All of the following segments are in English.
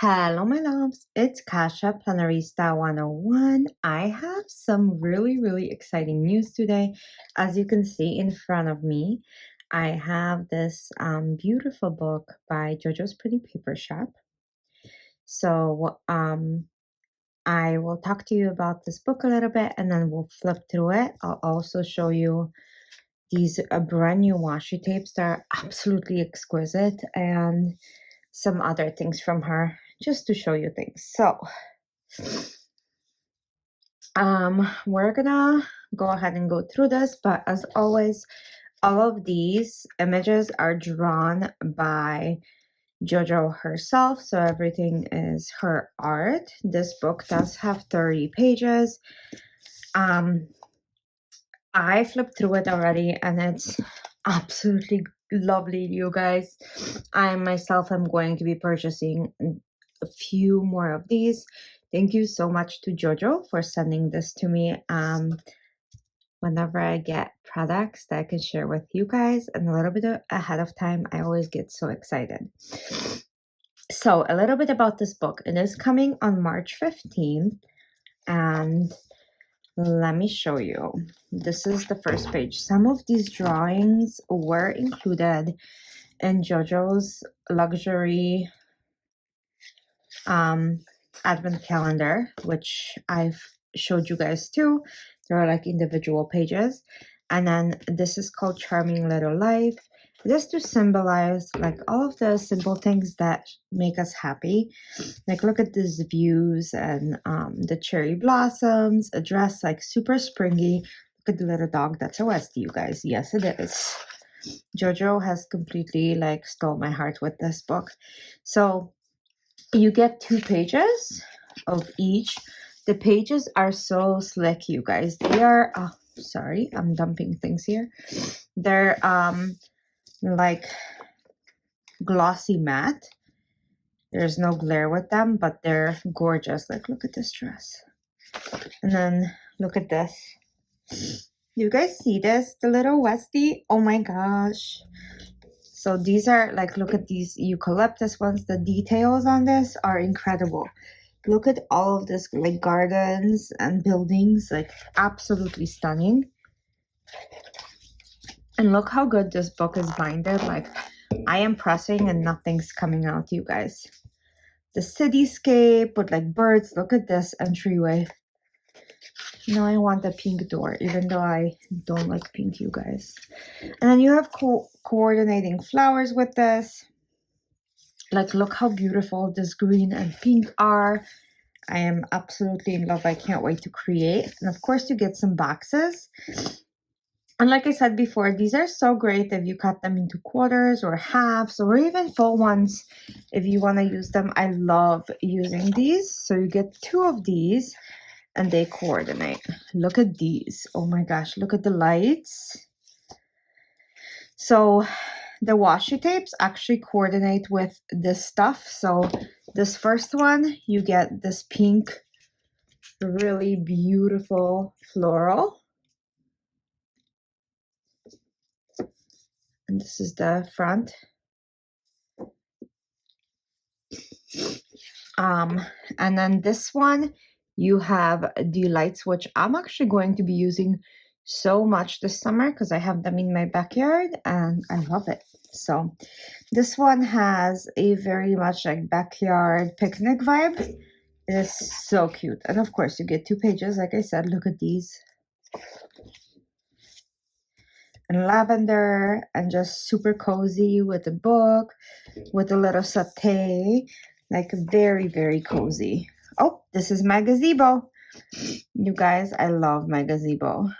Hello, my loves. It's Kasha, Planarista 101. I have some really exciting news today. As you can see in front of me, I have this beautiful book by Jojo's Pretty Paper Shop. So, I will talk to you about this book a little bit and then we'll flip through it. I'll also show you these brand new washi tapes that are absolutely exquisite and some other things from her just to show you things. So we're gonna go ahead and go through this, but as always, all of these images are drawn by Jojo herself, so everything is her art. This book does have 30 pages. I flipped through it already and it's absolutely lovely, you guys. I myself am going to be purchasing a few more of these. Thank you so much to Jojo for sending this to me. Whenever I get products that I can share with you guys and a little bit ahead of time, I always get so excited. So a little bit about this book. It is coming on March 15th and let me show you. This is the first page. Some of these drawings were included in Jojo's luxury advent calendar, which I've showed you guys too. There are like individual pages. And then this is called Charming Little Life. Just to symbolize like all of the simple things that make us happy. Like look at these views and the cherry blossoms, a dress like super springy. Look at the little dog. That's a Westie, you guys. Yes, it is. Jojo has completely like stole my heart with this book. So you get 2 pages of each. The pages are so slick, you guys. They are, oh, sorry, I'm dumping things here. They're like glossy matte. There's no glare with them, but they're gorgeous. Like, look at this dress. And then look at this. You guys see this? The little Westie? Oh my gosh. So these are like, look at these eucalyptus ones. The details on this are incredible. Look at all of this, like gardens and buildings, like absolutely stunning. And look how good this book is binded. Like I am pressing and nothing's coming out, you guys. The cityscape with like birds. Look at this entryway. No, I want the pink door, even though I don't like pink, you guys. And then you have coordinating flowers with this. Like, look how beautiful this green and pink are. I am absolutely in love. I can't wait to create. And of course, you get some boxes. And like I said before, these are so great if you cut them into quarters or halves or even full ones if you want to use them. I love using these. So you get 2 of these and they coordinate. Look at these. Oh my gosh, look at the lights. So the washi tapes actually coordinate with this stuff. So this first one, you get this pink, really beautiful floral. And this is the front. And then this one, you have the lights, which I'm actually going to be using so much this summer because I have them in my backyard and I love it. So this one has a very much like backyard picnic vibe. It is so cute. And of course you get 2 pages. Like I said, look at these. And lavender and just super cozy with a book, with a little satay, like very cozy. Oh, this is my gazebo. You guys, I love my gazebo.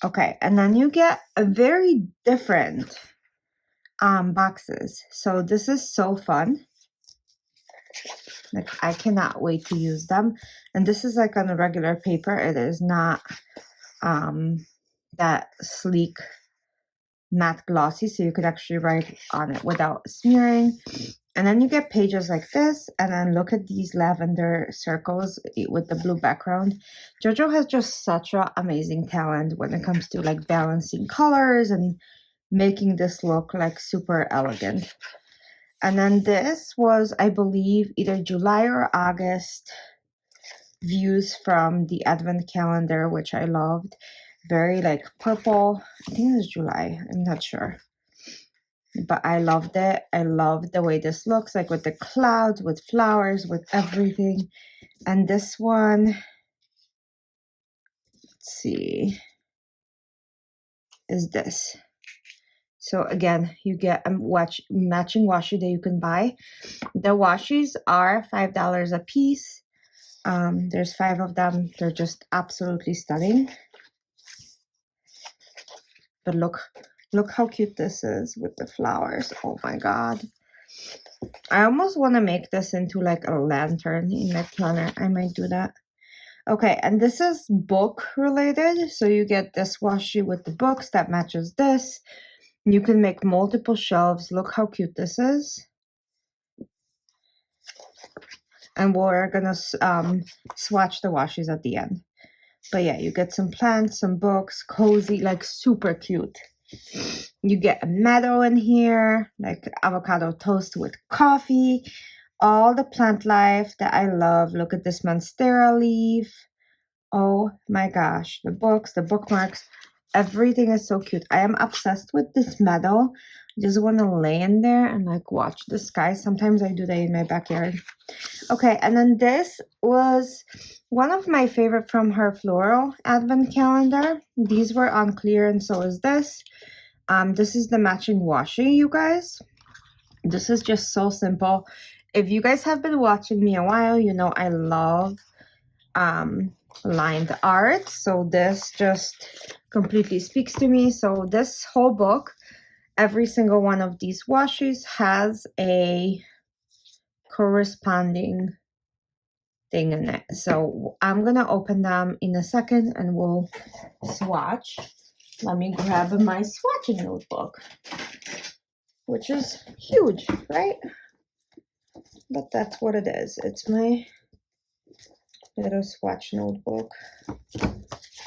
Okay, and then you get a very different boxes. So this is so fun. Like I cannot wait to use them. And this is like on a regular paper. It is not that sleek matte glossy, so you could actually write on it without smearing. And then you get pages like this, and then look at these lavender circles with the blue background. Jojo has just such an amazing talent when it comes to like balancing colors and making this look like super elegant. And then this was, I believe, either July or August views from the advent calendar, which I loved. Very like purple. I think it was July. I'm not sure. But I loved it. I loved the way this looks, like with the clouds, with flowers, with everything. And this one, let's see, is this. So again, you get a matching washi that you can buy. The washies are $5 a piece. There's 5 of them. They're just absolutely stunning. But look how cute this is with the flowers. Oh my god. I almost want to make this into like a lantern in my planner. I might do that. Okay, and this is book related. So you get this washi with the books that matches this. You can make multiple shelves. Look how cute this is. And we're gonna swatch the washes at the end. But yeah, you get some plants, some books, cozy, like super cute. You get a meadow in here, like avocado toast with coffee. All the plant life that I love. Look at this monstera leaf. Oh my gosh, the books, the bookmarks, everything is so cute. I am obsessed with this meadow. Just want to lay in there and like watch the sky. Sometimes I do that in my backyard. Okay, and then this was one of my favorite from her floral advent calendar. These were on clearance, so is this. This is the matching washi, you guys. This is just so simple. If you guys have been watching me a while, you know I love lined art. So this just completely speaks to me. So this whole book, every single one of these washes has a corresponding thing in it. So I'm gonna open them in a second and we'll swatch. Let me grab my swatching notebook, which is huge, right? But that's what it is. It's my little swatch notebook.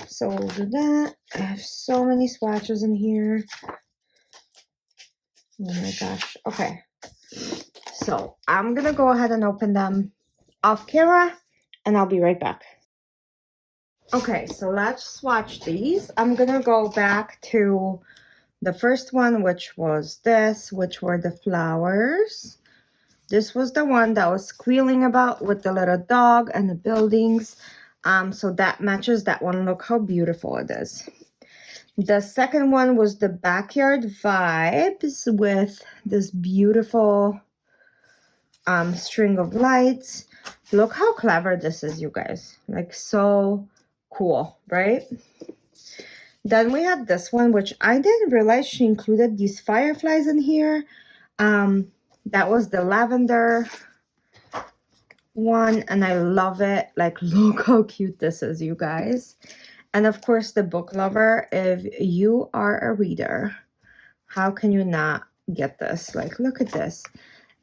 So we'll do that. I have so many swatches in here. Oh my gosh. Okay. So I'm gonna go ahead and open them off camera and I'll be right back. Okay, so let's swatch these. I'm gonna go back to the first one, which was this, which were the flowers. This was the one that was squealing about with the little dog and the buildings. So that matches that one. Look how beautiful it is. The second one was the backyard vibes with this beautiful string of lights. Look how clever this is, you guys. Like so cool, right? Then we had this one, which I didn't realize she included these fireflies in here. That was the lavender one, and I love it. Like, look how cute this is, you guys. And of course, the book lover, if you are a reader, how can you not get this? Like, look at this.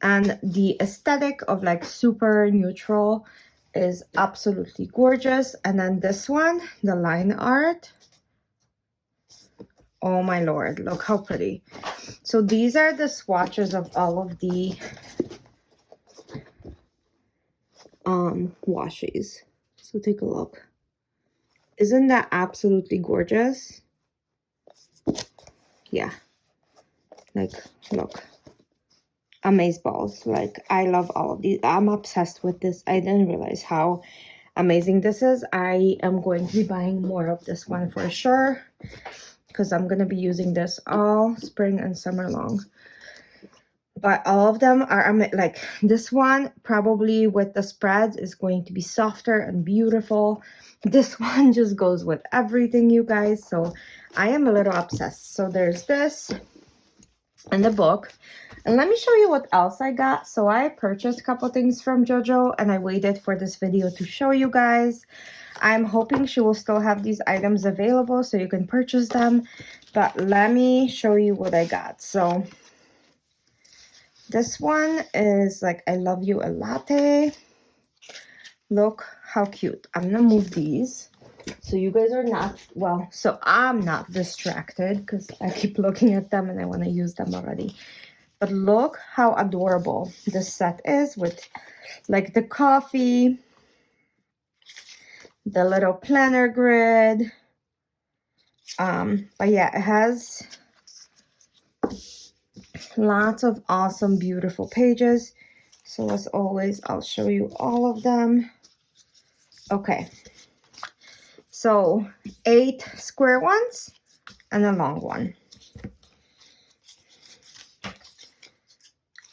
And the aesthetic of like super neutral is absolutely gorgeous. And then this one, the line art. Oh my lord, look how pretty. So these are the swatches of all of the washes. So take a look. Isn't that absolutely gorgeous? Yeah. Like, look. Amazeballs. Like, I love all of these. I'm obsessed with this. I didn't realize how amazing this is. I am going to be buying more of this one for sure, because I'm going to be using this all spring and summer long. But all of them are like this one, probably with the spreads, is going to be softer and beautiful. This one just goes with everything, you guys. So I am a little obsessed. So there's this and the book. And let me show you what else I got. So I purchased a couple things from Jojo and I waited for this video to show you guys. I'm hoping she will still have these items available so you can purchase them. But let me show you what I got. So this one is like I Love You a Latte. Look how cute. I'm gonna move these so you guys are not, well, so I'm not distracted because I keep looking at them and I want to use them already. But look how adorable this set is with like the coffee, the little planner grid. But yeah, it has lots of awesome, beautiful pages. So as always, I'll show you all of them. Okay, so 8 square ones and a long one.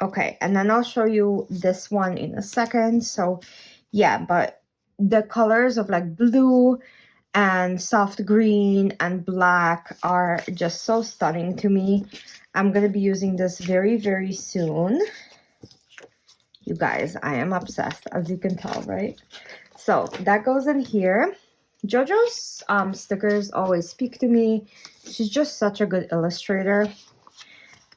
Okay, and then I'll show you this one in a second. So yeah, but the colors of like blue and soft green and black are just so stunning to me. I'm gonna be using this very, very soon. You guys, I am obsessed, as you can tell, right? So that goes in here. Jojo's stickers always speak to me. She's just such a good illustrator.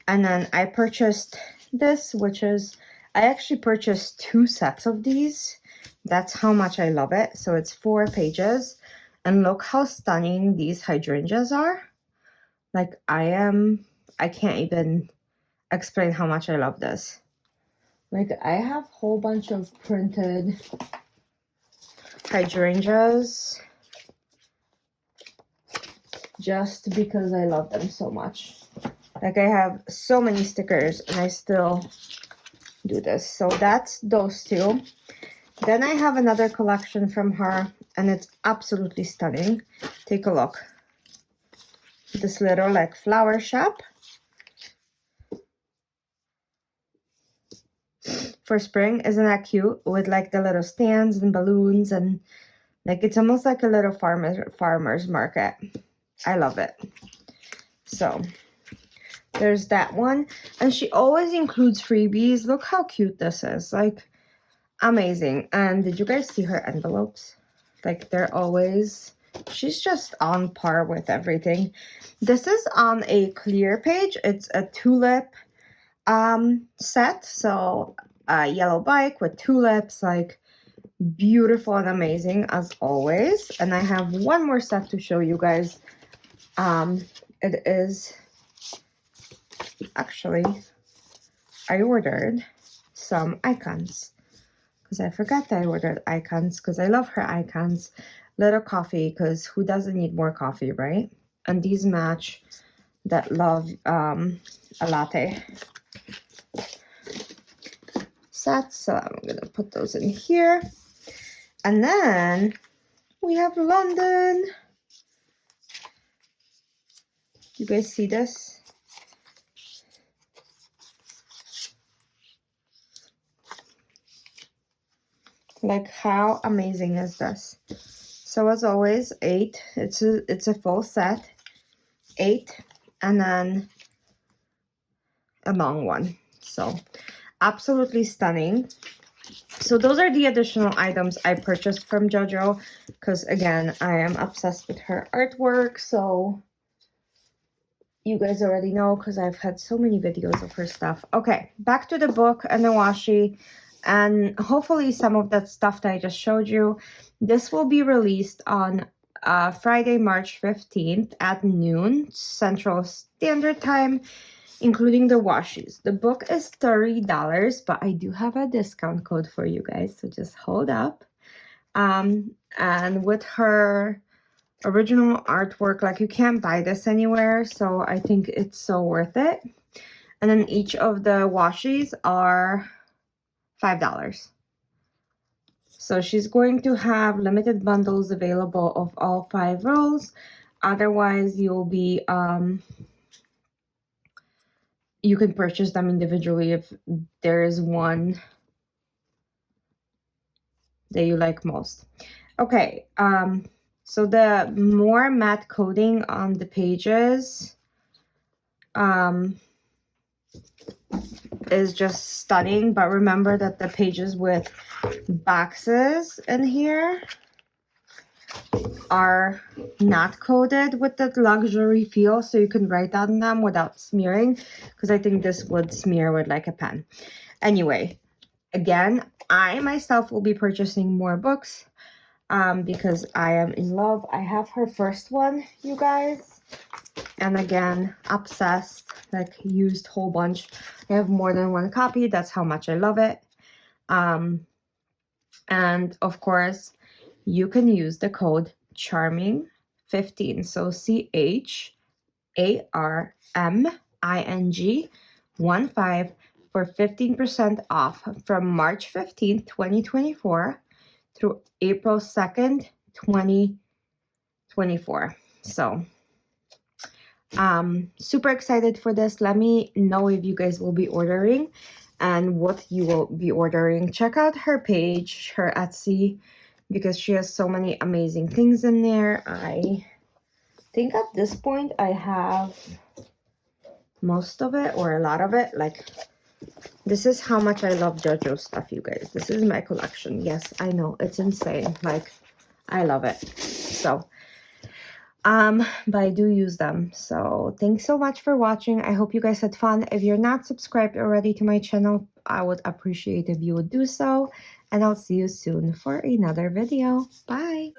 And then I purchased this, which is, I actually purchased 2 sets of these. That's how much I love it. So it's 4 pages. And look how stunning these hydrangeas are. Like I can't even explain how much I love this. Like I have a whole bunch of printed hydrangeas just because I love them so much. Like I have so many stickers and I still do this. So that's those 2. Then I have another collection from her and it's absolutely stunning. Take a look. This little like flower shop for spring. Isn't that cute? With like the little stands and balloons and like it's almost like a little farmer's market. I love it. So there's that one. And she always includes freebies. Look how cute this is. Like amazing. And did you guys see her envelopes? Like they're always, she's just on par with everything. This is on a clear page. It's a tulip set. So a yellow bike with tulips, like beautiful and amazing as always. And I have one more set to show you guys. It is actually, I ordered some icons because I forgot that I ordered icons because I love her icons. Little coffee, because who doesn't need more coffee, right? And these match that love a latte set. So I'm gonna put those in here. And then we have London. You guys see this? Like how amazing is this? So as always, 8. It's a full set. 8 and then a long one. So absolutely stunning. So those are the additional items I purchased from Jojo because again, I am obsessed with her artwork. So you guys already know because I've had so many videos of her stuff. Okay, back to the book and the washi. And hopefully some of that stuff that I just showed you. This will be released on Friday, March 15th at noon Central Standard Time, including the washies. The book is $30, but I do have a discount code for you guys, so just hold up. And with her original artwork, like you can't buy this anywhere, so I think it's so worth it. And then each of the washies are $5. So she's going to have limited bundles available of all 5 rolls. Otherwise, you'll be you can purchase them individually if there is one that you like most. Okay, so the more matte coating on the pages is just stunning, but remember that the pages with boxes in here are not coated with that luxury feel, so you can write on them without smearing, because I think this would smear with like a pen. Anyway, again, I myself will be purchasing more books because I am in love. I have her first one, you guys. And again, obsessed, like used whole bunch. I have more than one copy. That's how much I love it. And of course, you can use the code CHARMING15. So CHARMING15 for 15% off from March 15th, 2024 through April 2nd, 2024. So super excited for this. Let me know if you guys will be ordering and what you will be ordering. Check out her page, her Etsy, because she has so many amazing things in there. I think at this point I have most of it or a lot of it. Like, this is how much I love Jojo stuff, you guys. This is my collection. Yes, I know, it's insane. Like, I love it. So but I do use them. So thanks so much for watching. I hope you guys had fun. If you're not subscribed already to my channel, I would appreciate if you would do so, and I'll see you soon for another video. Bye.